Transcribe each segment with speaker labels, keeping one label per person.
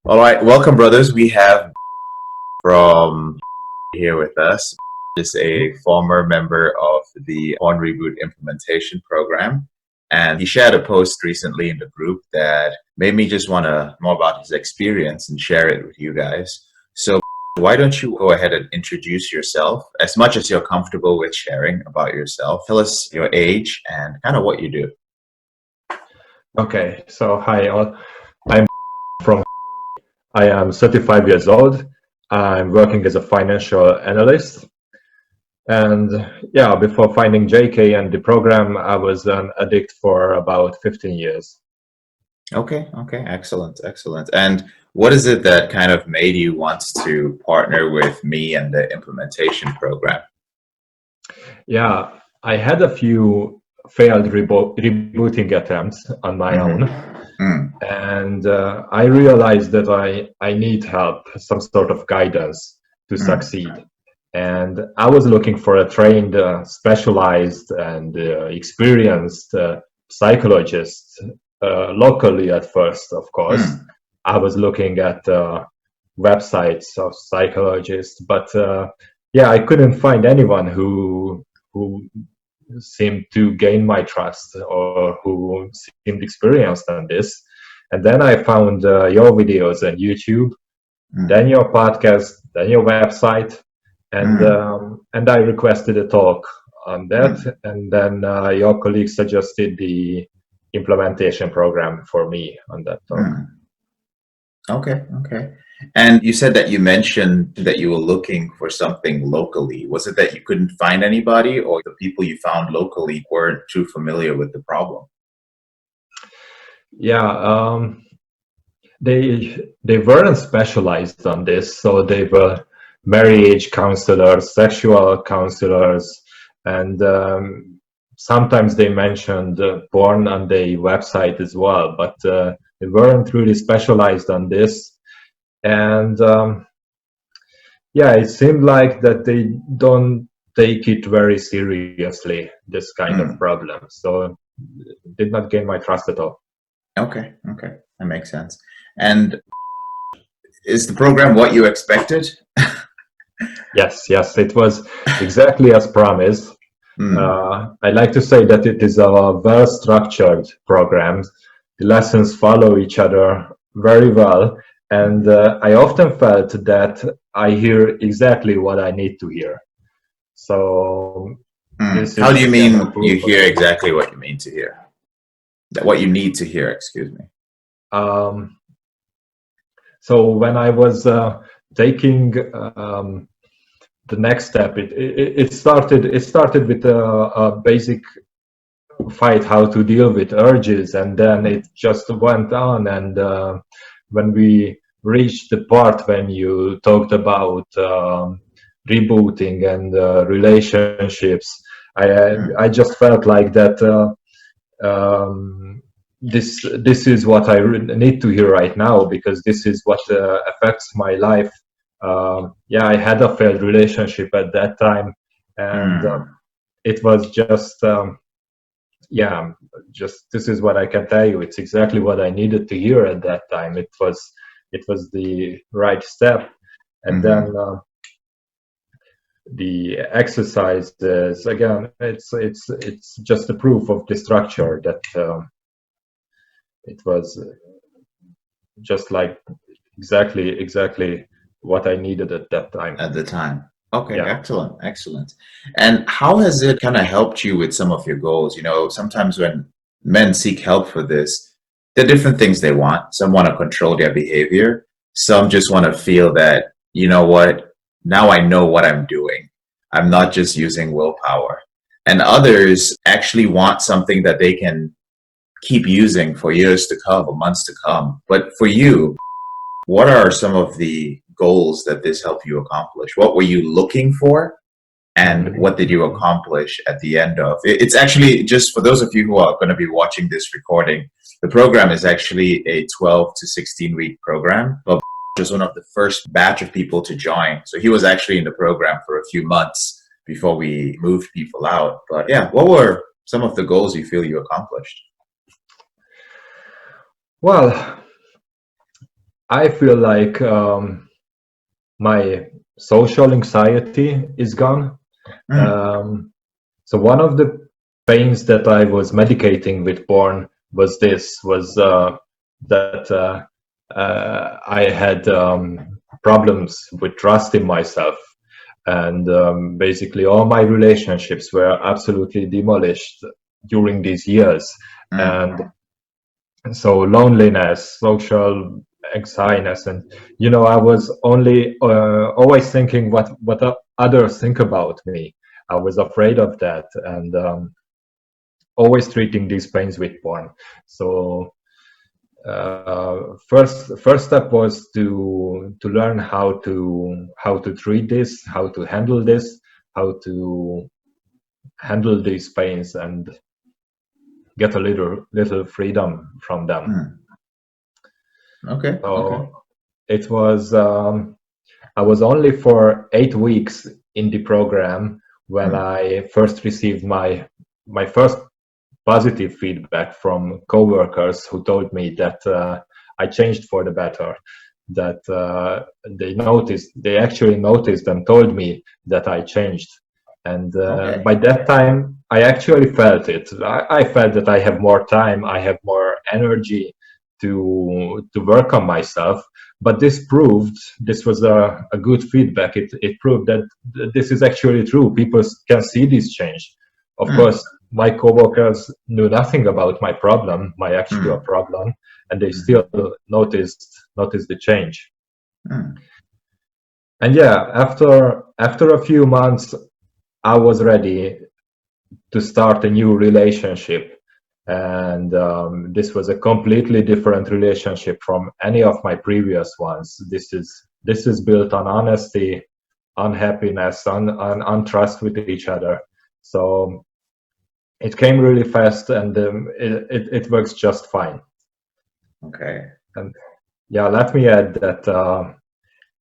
Speaker 1: All right, welcome, brothers. We have from here with us is a former member of the On Reboot implementation program. And he shared a post recently in the group that made me just want to more about his experience and share it with you guys. So why don't you go ahead and introduce yourself as much as you're comfortable with sharing about yourself? Tell us your age and kind of what you do.
Speaker 2: Okay, so hi all. I'm from. I am 35 years old. I'm working as a financial analyst. And yeah, before finding JK and the program, I was an addict for about 15 years.
Speaker 1: Okay, excellent, excellent. And what is it that kind of made you want to partner with me and the implementation program?
Speaker 2: Yeah, I had a few failed rebooting attempts on my own.
Speaker 1: Mm,
Speaker 2: And I realized that I need help, some sort of guidance to
Speaker 1: mm,
Speaker 2: succeed. And I was looking for a trained, specialized, and experienced psychologist locally at first, of course.
Speaker 1: mm,
Speaker 2: I was looking at websites of psychologists, but yeah, I couldn't find anyone who seemed to gain my trust or who seemed experienced on this. And then I found your videos on YouTube, then
Speaker 1: mm,
Speaker 2: your podcast, then your website,
Speaker 1: mm,
Speaker 2: and I requested a talk on that.
Speaker 1: mm,
Speaker 2: And then your colleague suggested the implementation program for me on that talk.
Speaker 1: mm. Okay. And you said that you mentioned that you were looking for something locally. Was it that you couldn't find anybody, or the people you found locally weren't too familiar with the problem?
Speaker 2: Yeah, they weren't specialized on this, so they were marriage counselors, sexual counselors, and sometimes they mentioned porn on their website as well, but they weren't really specialized on this. And yeah, it seemed like that they don't take it very seriously, this kind of
Speaker 1: Mm.
Speaker 2: problem. So it did not gain my trust at all.
Speaker 1: Okay, that makes sense. And is the program what you expected?
Speaker 2: Yes, it was exactly as promised.
Speaker 1: Mm,
Speaker 2: I like to say that it is a well-structured program. The lessons follow each other very well, and
Speaker 1: mm,
Speaker 2: I often felt that I hear exactly what I need to hear. So
Speaker 1: mm.
Speaker 2: this
Speaker 1: How
Speaker 2: is
Speaker 1: do you
Speaker 2: again a
Speaker 1: mean you
Speaker 2: proof of
Speaker 1: hear
Speaker 2: it.
Speaker 1: exactly what you mean to hear? What you need to hear, excuse me.
Speaker 2: Um, so when I was taking the next step, it started with a basic fight how to deal with urges, and then it just went on. And when we reached the part when you talked about rebooting and relationships, I
Speaker 1: Mm,
Speaker 2: just felt like that this is what I need to hear right now, because this is what affects my life. Yeah, I had a failed relationship at that time, and
Speaker 1: mm,
Speaker 2: it was just yeah, just this is what I can tell you. It's exactly what I needed to hear at that time. It was the right step. And then
Speaker 1: mm.
Speaker 2: the exercises, again, it's just a proof of the structure that it was just like exactly what I needed at that time.
Speaker 1: At the time. Okay,
Speaker 2: Yeah.
Speaker 1: excellent. And how has it kind of helped you with some of your goals? You know, sometimes when men seek help for this, there are different things they want. Some want to control their behavior. Some just want to feel that, you know what, now I know what I'm doing. I'm not just using willpower. And others actually want something that they can keep using for years to come or months to come. But for you, what are some of the goals that this helped you accomplish? What were you looking for? And
Speaker 2: Mhm.
Speaker 1: what did you accomplish at the end of it? It's actually, just for those of you who are going to be watching this recording, the program is actually a 12 to 16 week program. But was one of the first batch of people to join. So he was actually in the program for a few months before we moved people out. But yeah, what were some of the goals you feel you accomplished?
Speaker 2: Well, I feel like my social anxiety is gone. Um, so one of the pains that I was medicating with porn was that I had problems with trust in myself, and basically all my relationships were absolutely demolished during these years, and so loneliness, social anxietiness, and I was only always thinking what others think about me. I was afraid of that, and always treating these pains with porn. So first step was to learn how to treat this, how to handle this, how to handle these pains and get a little freedom from them.
Speaker 1: Okay.
Speaker 2: So
Speaker 1: Okay.
Speaker 2: it was I was only for 8 weeks in the program when I first received my first positive feedback from coworkers who told me that I changed for the better, that they actually noticed and told me that I changed. And
Speaker 1: Okay.
Speaker 2: by that time, I actually felt it. I felt that I have more time, I have more energy to work on myself. But this was a good feedback. It proved that this is actually true. People can see this change. Of course, my coworkers knew nothing about my problem, my actual problem, and they still noticed the change. And yeah, after a few months, I was ready to start a new relationship, and this was a completely different relationship from any of my previous ones. This is built on honesty, on happiness, on trust with each other. So it came really fast, and it works just fine.
Speaker 1: Okay.
Speaker 2: And yeah, let me add that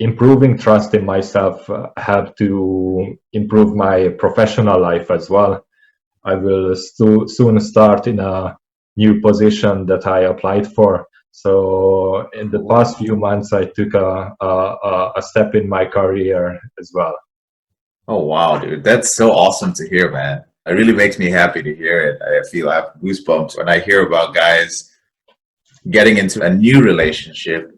Speaker 2: improving trust in myself helped to improve my professional life as well. I will soon start in a new position that I applied for. So in the past few months, I took a step in my career as well.
Speaker 1: Oh wow, dude. That's so awesome to hear, man. It really makes me happy to hear it. I feel I have goosebumps when I hear about guys getting into a new relationship,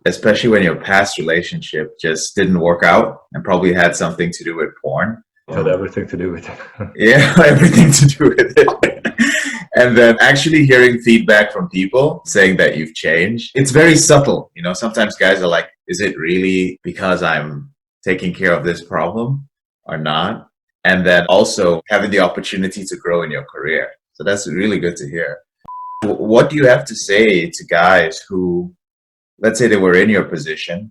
Speaker 1: especially when your past relationship just didn't work out and probably had something to do with porn.
Speaker 2: It had everything to do with it.
Speaker 1: Yeah, everything to do with it. And then actually hearing feedback from people saying that you've changed, it's very subtle. You know, sometimes guys are like, is it really because I'm taking care of this problem or not? And then also having the opportunity to grow in your career. So that's really good to hear. What do you have to say to guys who, let's say they were in your position,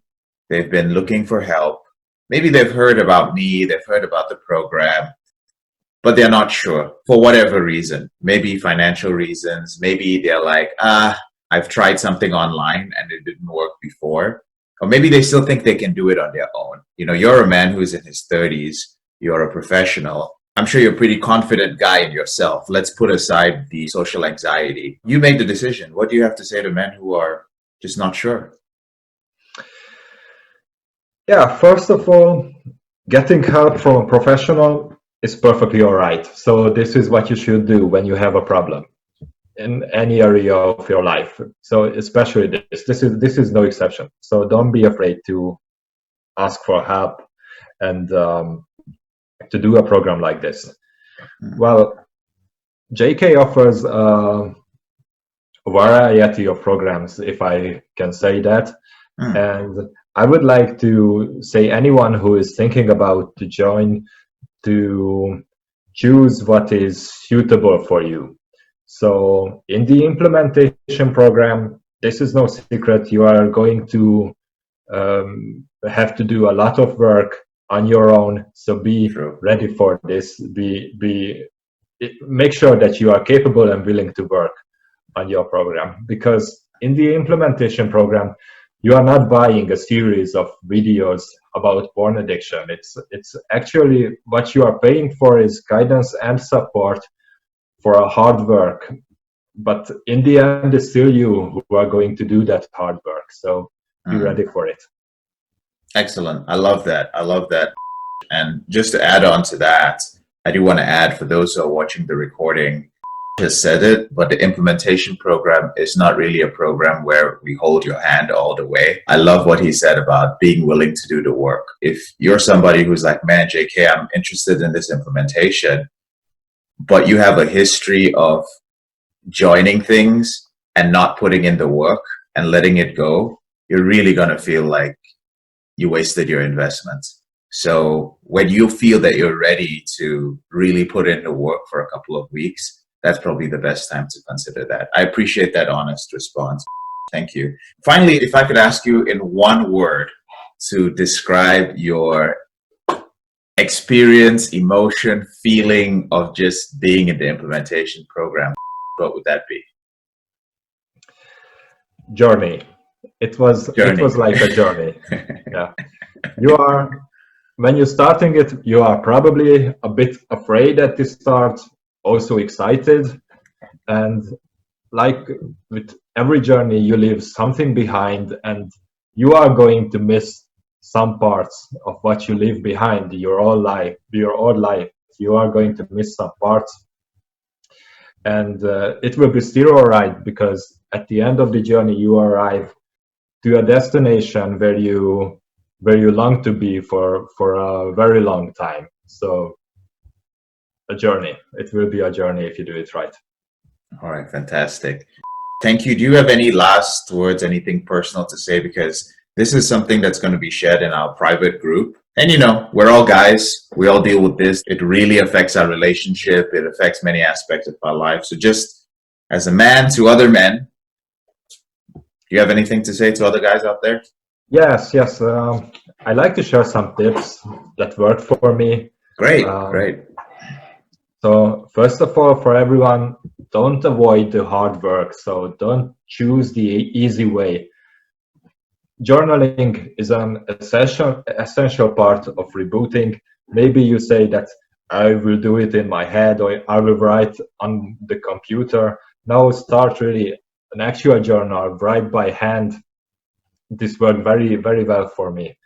Speaker 1: they've been looking for help, maybe they've heard about me, they've heard about the program, but they're not sure for whatever reason, maybe financial reasons, maybe they're like, I've tried something online and it didn't work before, or maybe they still think they can do it on their own. You know, you're a man who's in his 30s, you're a professional. I'm sure you're a pretty confident guy in yourself. Let's put aside the social anxiety. You made the decision. What do you have to say to men who are just not sure?
Speaker 2: Yeah, first of all, getting help from a professional is perfectly all right. So this is what you should do when you have a problem in any area of your life. So especially this is no exception. So don't be afraid to ask for help and to do a program like this. Well, JK offers a variety of programs, if I can say that. And I would like to say anyone who is thinking about to join, to choose what is suitable for you. So in the implementation program, this is no secret, you are going to have to do a lot of work on your own. So be ready for this. Make sure that you are capable and willing to work on your program, because in the implementation program, you are not buying a series of videos about porn addiction. It's actually what you are paying for is guidance and support for a hard work. But in the end, it's still you who are going to do that hard work. So be ready for it.
Speaker 1: Excellent. I love that. I love that. And just to add on to that, I do want to add, for those who are watching the recording, just said it, but the implementation program is not really a program where we hold your hand all the way. I love what he said about being willing to do the work. If you're somebody who's like, man, JK, I'm interested in this implementation, but you have a history of joining things and not putting in the work and letting it go, you're really going to feel like you wasted your investment. So when you feel that you're ready to really put in the work for a couple of weeks, that's probably the best time to consider that. I appreciate that honest response. Thank you. Finally, if I could ask you in one word to describe your experience, emotion, feeling of just being in the implementation program, what would that be?
Speaker 2: Journey. It was like a journey. Yeah. When you're starting it, you are probably a bit afraid at the start, also excited. And like with every journey, you leave something behind, and you are going to miss some parts of what you leave behind your whole life. You are going to miss some parts. And it will be still all right, because at the end of the journey, you arrive to a destination where you long to be for a very long time. So a journey. It will be a journey if you do it right.
Speaker 1: All right, fantastic. Thank you. Do you have any last words, anything personal to say? Because this is something that's going to be shared in our private group. And we're all guys. We all deal with this. It really affects our relationship. It affects many aspects of our life. So just as a man to other men, do you have anything to say to other guys out there?
Speaker 2: Yes. I like to share some tips that worked for me.
Speaker 1: Great.
Speaker 2: So first of all, for everyone, don't avoid the hard work. So don't choose the easy way. Journaling is an essential part of rebooting. Maybe you say that I will do it in my head, or I will write on the computer. Now start really an actual journal, write by hand. This worked very, very well for me.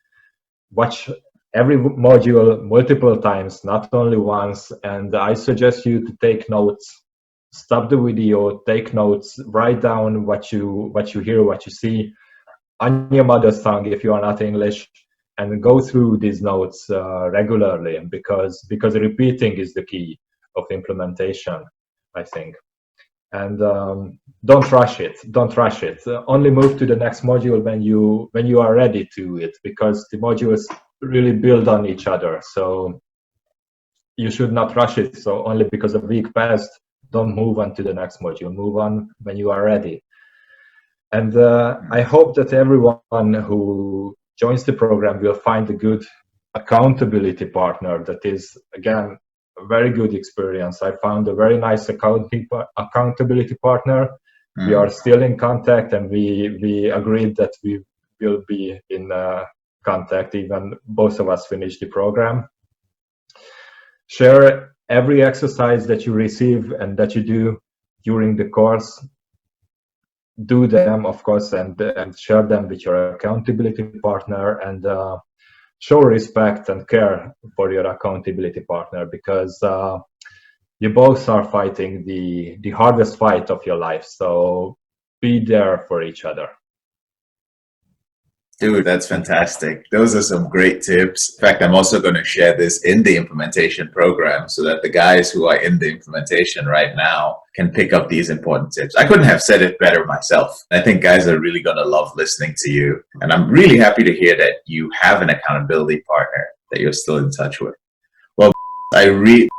Speaker 2: Watch every module multiple times, not only once. And I suggest you to take notes. Stop the video, take notes, write down what you hear, what you see on your mother's tongue if you are not English, and go through these notes regularly, because repeating is the key of implementation, I think. And don't rush it. Only move to the next module when you are ready to it, because the modules really build on each other. So you should not rush it. So only because a week passed, don't move on to the next module. Move on when you are ready. And I hope that everyone who joins the program will find a good accountability partner. That is, again, a very good experience. I found a very nice accountability partner. We are still in contact, and we agreed that we will be in contact even both of us finish the program. Share every exercise that you receive and that you do during the course. Do them, of course, and share them with your accountability partner, and show respect and care for your accountability partner, because you both are fighting the hardest fight of your life. So be there for each other.
Speaker 1: Dude, that's fantastic. Those are some great tips. In fact, I'm also going to share this in the implementation program so that the guys who are in the implementation right now can pick up these important tips. I couldn't have said it better myself. I think guys are really going to love listening to you. And I'm really happy to hear that you have an accountability partner that you're still in touch with. Well, I really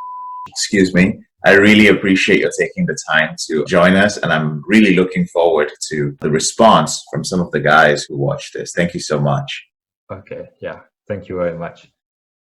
Speaker 1: appreciate you taking the time to join us, and I'm really looking forward to the response from some of the guys who watch this. Thank you so much.
Speaker 2: Okay, yeah, thank you very much.